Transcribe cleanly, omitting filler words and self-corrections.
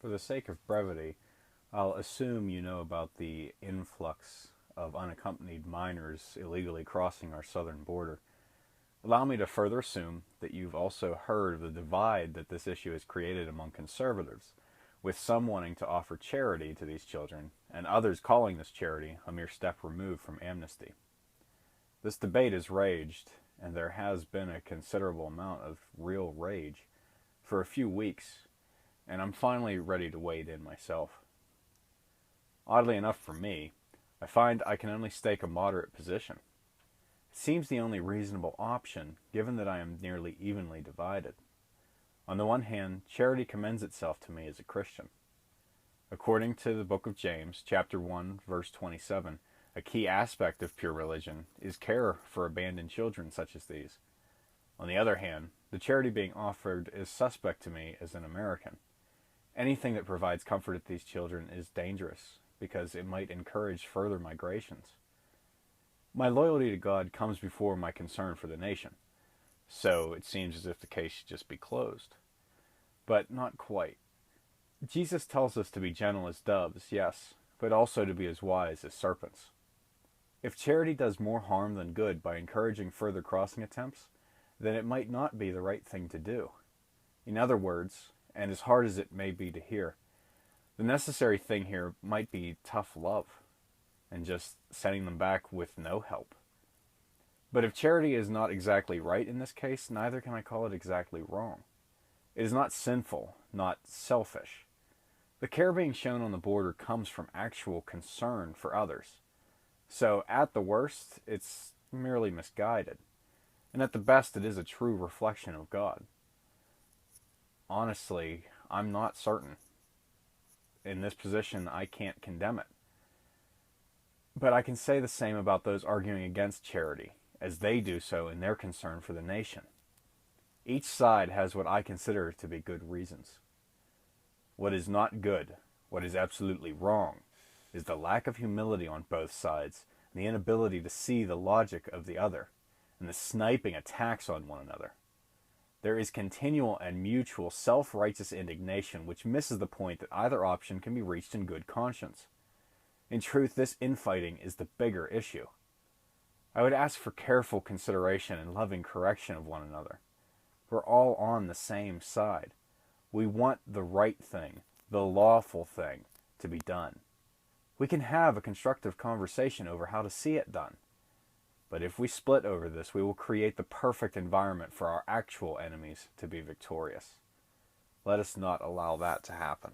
For the sake of brevity, I'll assume you know about the influx of unaccompanied minors illegally crossing our southern border. Allow me to further assume that you've also heard of the divide that this issue has created among conservatives, with some wanting to offer charity to these children, and others calling this charity a mere step removed from amnesty. This debate has raged, and there has been a considerable amount of real rage, for a few weeks, and I'm finally ready to wade in myself. Oddly enough for me, I find I can only stake a moderate position. It seems the only reasonable option, given that I am nearly evenly divided. On the one hand, charity commends itself to me as a Christian. According to the book of James, chapter 1, verse 27, a key aspect of pure religion is care for abandoned children such as these. On the other hand, the charity being offered is suspect to me as an American. Anything that provides comfort to these children is dangerous, because it might encourage further migrations. My loyalty to God comes before my concern for the nation, so it seems as if the case should just be closed. But not quite. Jesus tells us to be gentle as doves, yes, but also to be as wise as serpents. If charity does more harm than good by encouraging further crossing attempts, then it might not be the right thing to do. In other words, and as hard as it may be to hear, the necessary thing here might be tough love, and just sending them back with no help. But if charity is not exactly right in this case, neither can I call it exactly wrong. It is not sinful, not selfish. The care being shown on the border comes from actual concern for others. So, at the worst, it's merely misguided. And at the best, it is a true reflection of God. Honestly, I'm not certain. In this position, I can't condemn it. But I can say the same about those arguing against charity, as they do so in their concern for the nation. Each side has what I consider to be good reasons. What is not good, what is absolutely wrong, is the lack of humility on both sides, and the inability to see the logic of the other, and the sniping attacks on one another. There is continual and mutual self-righteous indignation which misses the point that either option can be reached in good conscience. In truth, this infighting is the bigger issue. I would ask for careful consideration and loving correction of one another. We're all on the same side. We want the right thing, the lawful thing, to be done. We can have a constructive conversation over how to see it done. But if we split over this, we will create the perfect environment for our actual enemies to be victorious. Let us not allow that to happen.